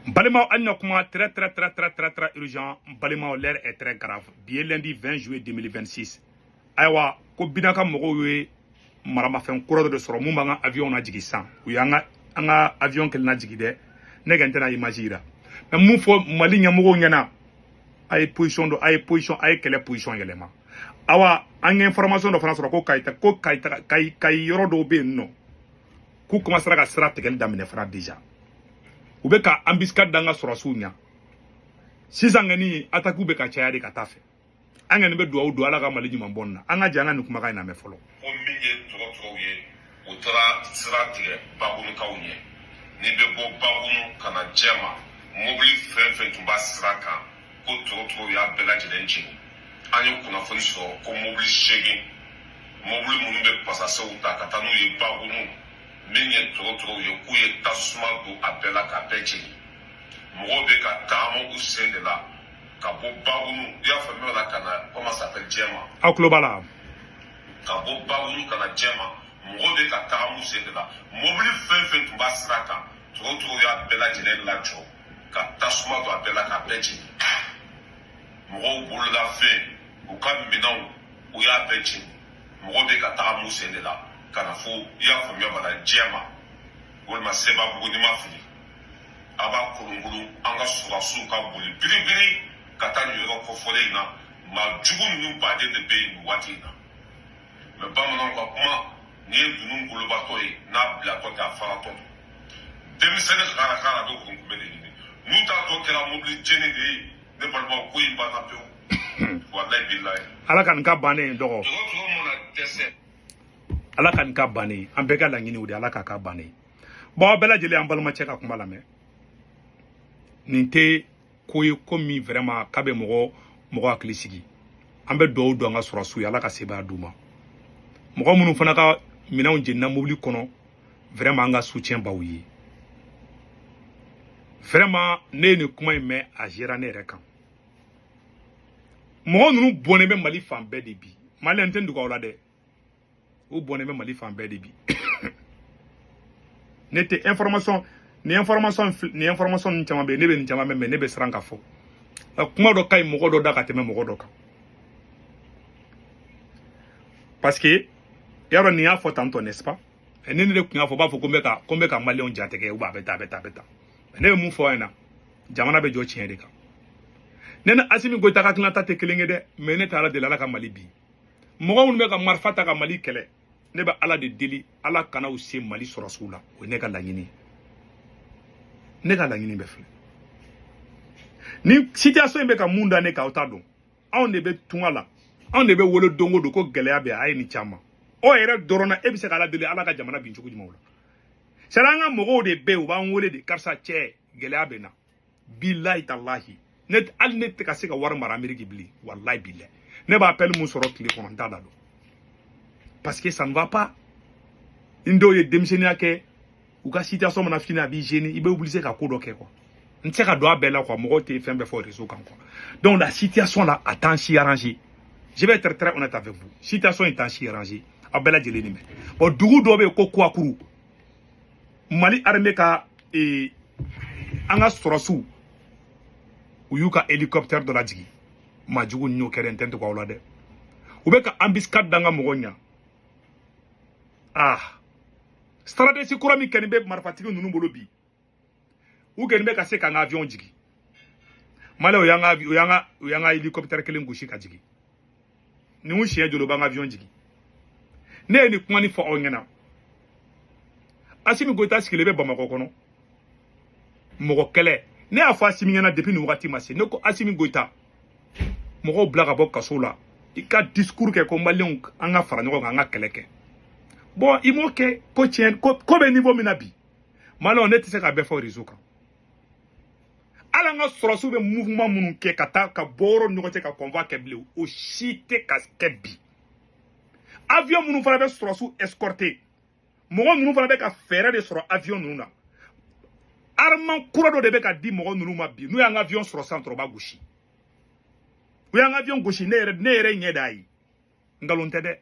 Balima Annokuma, très urgent. Balima, l'air est très grave. Bien lundi 20 juillet 2026. Aïwa, ko bidaka mogowe marama fen kuro de soro mumanga avion na jigi san. U yanga anga avion kel na jigi de. Ne gantena imagira. Mais mu fo mali nyamugo nyana. Ay position ay kele position yelema. Awa an information do fana soro ko kay yoro do be no. Ku commencera ka sira tegel damine fana déjà. Ube ka embuscade danga soro sunya. Sizangani ataku be ka chaya de ka tafe. Anga nebe do ala ka maliji mambonna. Anga janga ni kuma na me folo. O minye toro ye. O tara sira tige bagunu kaunye. Ni be bo bagunu kana jema. Mobili fen tumba sira kan. Ko toro ya bela jilenchi. Anyo kuna foni so ko mobili shegi. Mobili munu be pasase uta katanu ye bagunu. Minye toro ye kuye tasuma do abela ka pechi. Mo be ka tamo usende la. Kabo bagunu ya famille la kana comment ça s'appelle Djema Aklobala Kabo bagunu kana Djema mrobe ka taramu sende la mobile fen tumba sraka tro ya bela jelen la jo ka tasuma do abela ka pechi mro bulu la fe u ka minau u ya pechi mrobe ka taramu sende la kana fu ya famille la Djema wolma seba bugu ni mafili aba kulungulu anga surasu ka buli biri kata nyoro ko fole ina ma jugu nu ba de be wati na me ba mo ko kuma ni dunu ngulu ba to yi na bla to ka fara to dem sene kara do ko me de ni nu ta to kala mo bli jene de ne ba mo ko yi ba na pe wallahi billahi ala kan ka bane dogo to mo na tese ala kan ka bane an be ka la ngini udi ala ka bane bo bela jeli an balma cheka kuma la me ninte koye komi vraiment kabe mogo akili sigi ambe do nga sura su yala ka seba duma mogo munu fana ka minaw jenna mobili kono vraiment anga soutien ba wuyi vraiment ne kuma me a gera ne reka mogo nunu bonne be mali fambe de bi mali entendu ko la de o bonne be mali fambe de bi nete information ni information chama be ne be chama me ne be sranka fo kuma do kay mogo do daga teme mogo do ka parce que yaro ni afo tanto n'est-ce pas et ne ne kunya fo ba fo kombe ka malion jateke u ba beta ne mu fo ena jamana be jo chien de ka nena asimi go taka klanta te kelenge de me ne tara de la ka mali bi mogo mun be ka marfata ka mali kele ne ba ala de deli ala kana u se mali so rasula o ne ka lanyini be fle ni situation be ka munda ne ka otado on ne be tungala on ne be wolo dongo do ko geleya be ay ni chama o yere dorona e bi se kala dele ala ka jamana bin chugu jumawla seranga mogo de be o ba wole de karsa che geleya be na billahi tallahi net al net ka se ka war mara ameriki bli wallahi billahi ne ba appel mun soro kili kono ndada do parce que ça ne va pas indo ye demsenia ke ou ka situation mon afina bi geni ibe obligé ka kodo ke quoi nse ka do abela quoi mogo te fembe fo réseau kan quoi donc la situation là attend si arrangé je vais être très honnête avec vous situation est si arrangé abela jeleni me o dugu do be ko kwa kuru mali armée ka anga sorosu uyuka hélicoptère de la digi majugu nyo kere ntento kwa olade ubeka embuscade danga mogonya stratégie kurami kenibe marfatigi nunu bolo bi u kenibe ka se ka avion jigi male o yanga hélicoptère kelen gushi ka jigi ni un chien jolo banga avion jigi ne ni kwani fo ongena asimi goita skilebe bamako kono mogo kele ne a fa asimi ngena depuis ni wakati mase ne ko asimi goita mogo blaga bok kasola ika discours ke ko malion anga fara nyogo anga keleke bon imo ke ko tien ko be niveau minabi malo ne tise ka be fo rizuka ala nga sorosu be mouvement munu ke kata ka boro nyogo te ka convoi ke ble o shite ka skebi avion munu fara be sorosu escorter mogo munu fara be ka fere de soro avion nuna arman kura do de be ka di mogo nunu mabi nu ya nga avion soro centre ba gushi u ya nga avion gushi ne ere nyedai ngalonte de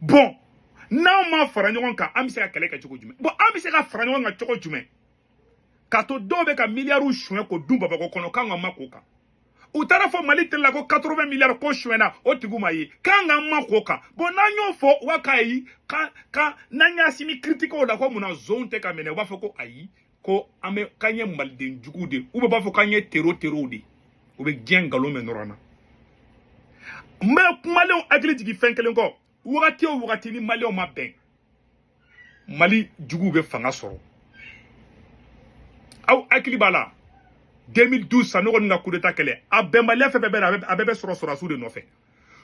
bon n'aw ma fara ɲɔgɔn kan an bɛ se ka kɛlɛ kɛ cogo jumɛn bon an bɛ se ka fara ɲɔgɔn kan cogo jumɛn k'a to dɔw bɛ ka miliyariw suɲɛ k'o dun Bamakɔ kɔnɔ k'an ka mak'o kan u taara fɔ Mali tele la ko 80 miliyari ko suɲɛna o tigiw ma ye k'an ka mak'o kan bon n'an y'o fɔ u b'a k'a yi ka n'an y'a simi critique o la ko munna zone tɛ ka minɛ u b'a fɔ ko ayi ko an bɛ k'an ye maliden jugu de u b'a fɔ k'an ye terreau de u bɛ diɲɛ nkalon mɛn nɔrɔ an na n bɛ kumalenw hakili jigin fɛn kelen kɔ wagati o wagati ni maliyɛnw ma bɛn Mali juguw bɛ fanga sɔrɔ aw hakili b'a la 2012 Sanogo ni ka coup d'état kɛlɛ a bɛnbaliya fɛn fɛn bɛ na a bɛɛ bɛ sɔrɔ sɔrɔdasiw de nɔfɛ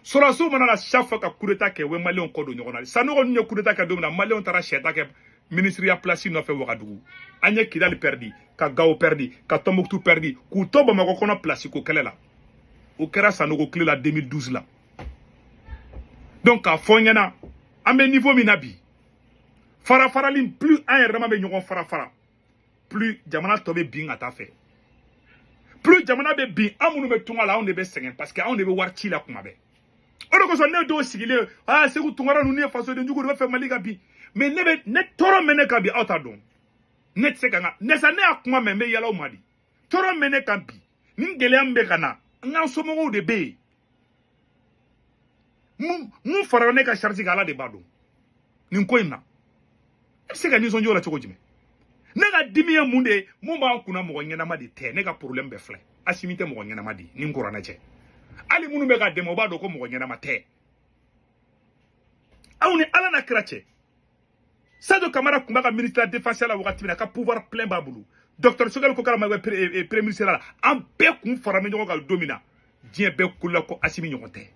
sɔrɔdasiw mana na chaque fois ka coup d'état kɛ u bɛ maliyɛnw kɔ don ɲɔgɔn na Sanogo ni ye coup d'état kɛ don min na maliyɛnw taara sɛta kɛ ministeriya place nɔfɛ Wagadugu an ye Kidali perdi ka Gao perdi ka Tombouctou perdi k'u to Bamakɔ kɔnɔ place ko kɛlɛ la o kɛra Sanogo tile la 2012 la donc k'a fɔ n ɲɛna an bɛ niveau min na bi farafarali plus an yɛrɛ dama bɛ ɲɔgɔn fara plus jamana tɔ bɛ bin ka taa fɛ plus jamana bɛ bin an minnu bɛ tunga la anw de bɛ sɛgɛn parce que anw de bɛ wari ci la kuma bɛɛ o de kosɔn ne dɔw sigilen Segu Tunkara ninnu ye fasoden jugu de bɛ fɛ Mali ka bin mais ne tɔɔrɔ mɛn ne kan bi aw t'a dɔn ne tɛ se ka ne y'a kuma mɛn n bɛ yala o ma di tɔɔrɔ mɛn ne kan bi ni gɛlɛya min bɛ ka na n ka somɔgɔw de bɛ yen mun farala ne ka charge kan Ala de b'a dɔn nin ko in na e bɛ se ka nisɔndiya o la cogo jumɛn ne ka dimi ye mun de ye mun b'an kunna mɔgɔ ɲɛnama de tɛ ne ka problème bɛɛ filɛ Asimi tɛ mɔgɔ ɲɛnama de ni n kuranɛ cɛ hali minnu bɛ ka dɛmɛ o b'a dɔn ko mɔgɔ ɲɛnama tɛ aw ni Ala na kira cɛ Sadio Kamara tun b'a ka ministère de la défense la wagati min na ka pouvoir plein b'a bolo docteur Sogɛli ko k'ala ma kɛ premier ministre la an bɛɛ kun faralen ɲɔgɔn kan don min na diɲɛ bɛɛ kulela ko Asimi ɲɔgɔn tɛ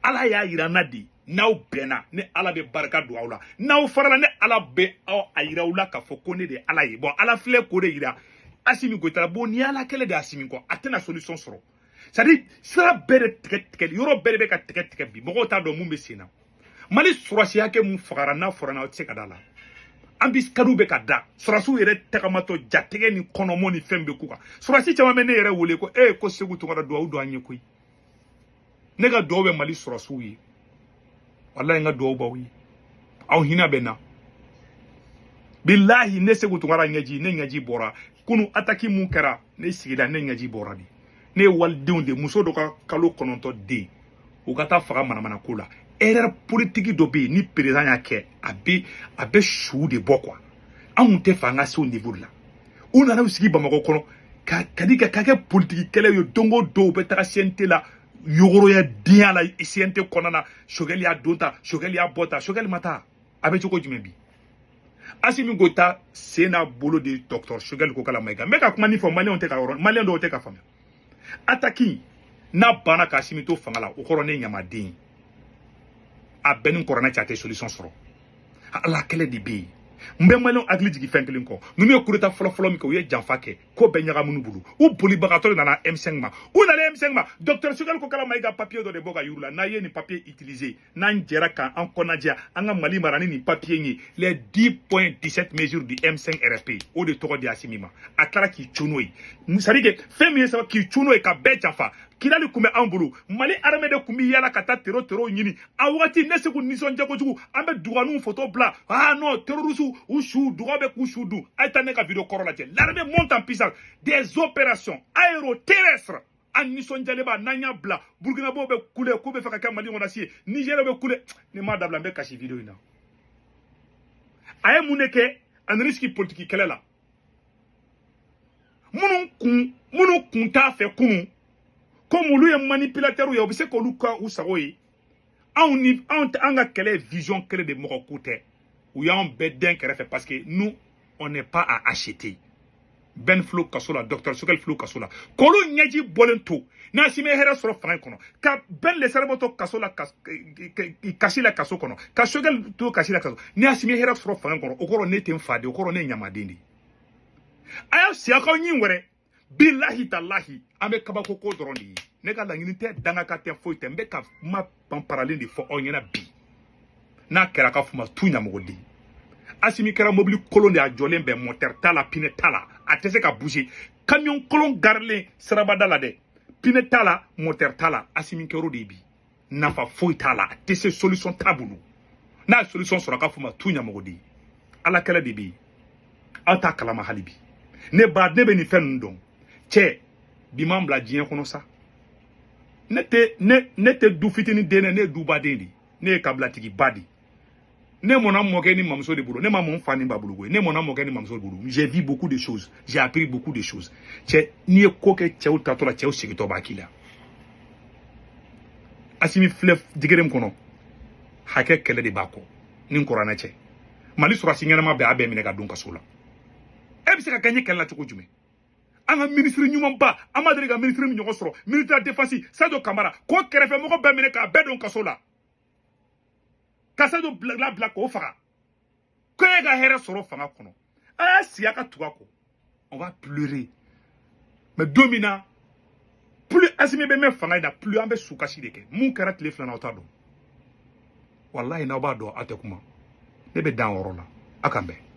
Ala y'a yira n na de n'aw bɛnna ne Ala bɛ barika don aw la n'aw farala ne Ala bɛ aw a yira aw la k'a fɔ ko ne de Ala ye bon Ala filɛ k'o de yira Asimi Goïta bon ni Ala kɛlɛ de Asimi kɔ a tɛna solution sɔrɔ c'est à dire sira bɛɛ de tigɛ yɔrɔ bɛɛ de bɛ ka tigɛ bi mɔgɔw t'a dɔn mun bɛ sen na Mali sɔrɔsi hakɛ mun fagara n'a fɔra n'a tɛ se ka da la an bi kadiw bɛ ka da sɔrɔsiw yɛrɛ tagamatɔ jatigɛ ni kɔnɔmɔ ni fɛn bɛ k'u kan sɔrɔsi caman bɛ ne yɛrɛ wele ko ko Segu Tunkara duwawu don an ye koyi ne ka duwawu bɛ Mali sɔrɔsiw ye wallahi n ka duwawu b'aw ye aw hinɛ bɛ na billahi ne Segu Tunkara ɲɛji ne ɲɛji bɔra kunu attaque mun kɛra ne sigila ne ɲɛji bɔra de ne ye walidenw de muso dɔ ka kalo 9 den u ka taa faga manamana ko la erreur politique dɔ bɛ yen ni président y'a kɛ a bɛ su de bɔ quoi anw tɛ fɛ an ka se o niveau la u nana u sigi Bamakɔ kɔnɔ ka kɛ politique kɛlɛ ye don o don u bɛ taga CNT la yogoroya diya la CNT kɔnɔna na Sogɛli y'a don ta Sogɛli y'a bɔ ta Sogɛli ma taa a bɛ cogo jumɛn bi Asimi Goïta sen n'a bolo de docteur Sogɛli ko k'ala ma n bɛ ka kuma min fɔ maliyɛnw dɔw tɛ ka faamuya attaque n'a banna ka Asimi to fanga la o kɔrɔ ne ɲamaden ye a bɛɛ ni kuranɛ cɛ a tɛ solution sɔrɔ Ala kɛlɛ de bɛ yen n bɛ maliyɛnw hakili jigin fɛn kelen kɔ ninnu ye coup d'état fɔlɔ min kɛ u ye janfa kɛ ko bɛɛ ɲagamunu bolo u bolibagatɔ de nana M5 ma u nana M5 ma docteur Sogɛli ko k'ala ma i ka papier dɔ de bɔ ka yir'u la n'a ye nin papier utiliser n'an jɛra k'an kɔnɔdiya an ka Mali mara ni nin papier ye les 10.17 mesures du M5 RFP o de tɔgɔ di Asimi ma a taara k'i cun n'o ye c'est à dire que fɛn min ye saba k'i cun n'o ye ka bɛɛ janfa Kidali tun bɛ an bolo Mali armée de tun bɛ yala ka taa terror ɲini a wagati ne Segu nisɔndiya kojugu an bɛ dugawuw photo bila non terroristes u su dugawu bɛ k'u su dun a ye taa ne ka vidéo kɔrɔ lajɛ l'armée monte en puissance des opérations aéroterrestres an nisɔndiyalen b'a n'an y'a bila Burkinabɔw bɛ kule k'u bɛ fɛ ka kɛ Mali kɔnɔ si ye Niger bɛ kule ni m'a dabila n bɛ kasi vidéo in na a ye mun de kɛ a nana sigi politique kɛlɛ la minnu kun t'a fɛ kunun comme olu ye manipulateur ye u bɛ se k'olu ka u sago ye an ka kɛlɛ vision kɛlɛ de mɔgɔ ko tɛ u y'an bɛɛ den kɛrɛfɛ parce que nous on n'est pas à acheter Ben Flo kaso la docteur Sogɛli Flo kaso la k'olu ɲɛji bɔlen to n'Asimi ye hɛrɛ sɔrɔ fanga in kɔnɔ ka Ben Lessere bɔ to kaso la kasi la kaso kɔnɔ ka Sogɛli to kasi la kaso ni Asimi ye hɛrɛ sɔrɔ fanga in kɔnɔ o kɔrɔ ne tɛ n fa de o kɔrɔ ne ye ɲamaden de a y'a si a ka ɲin wɛrɛ billahi talahi an bɛ kabako ko dɔrɔn de ye ne ka laɲini tɛ dangaka tɛ foyi tɛ n bɛ ka kuma panparalen de fɔ aw ɲɛna bi n'a kɛra ka fuma tu ɲamɔgɔden Asimi kɛra mobili kolon de a jɔlen bɛ moteur t'a la pine t'a la a tɛ se ka bouger camion kolon garilen sirabada la dɛ pine t'a la moteur t'a la Asimi kɛr'o de bi nafa foyi t'a la a tɛ se solution t'a bolo n'a solution sɔrɔ k'a fɔ ma tu ɲamɔgɔ de ye ala kɛlɛ de bɛ yen aw t'a kalama hali bi ne bɛ nin fɛn ninnu dɔn cɛ bi m'an bila diɲɛ kɔnɔ sa ne tɛ du fitinin den ne ye dubaden de ne ye kabilatigi ba de ne mɔna mɔkɛ ni mamuso de bolo ne ma mon fa ni ba bolo koyi ne mɔna mɔkɛ ni mamuso de bolo j'ai vu beaucoup de choses j'ai appris beaucoup de choses cɛ n'i ye ko kɛ cɛw tatɔ la cɛw segitɔ b'a k'i la Asimi filɛ digere min kɔnɔ hakɛ kɛlɛ de b'a kɔ ni kuranɛ cɛ mali sɔrɔsi ɲɛnama bɛɛ a bɛɛ minɛ ka don kaso la e bɛ se ka gagner kɛlɛ la cogo jumɛn an ka ministre ɲumanba an ma deli ka ministre min ɲɔgɔn sɔrɔ ministre de la défense Sadio Kamara ko kɛrɛfɛ mɔgɔ bɛɛ minɛ k'a bɛɛ don kaso la ka Sadio bila k'o faga ko e ka hɛrɛ sɔrɔ fanga kɔnɔ a y'a sigi a ka tugu a kɔ on va pleurer mais don min na plus Asimi bɛ mɛn fanga in na plus an bɛ sukasi de kɛ mun kɛra tile filanan aw t'a dɔn wallahi n'aw b'a dɔn aw tɛ kuma ne bɛ dan o yɔrɔ la a kan bɛn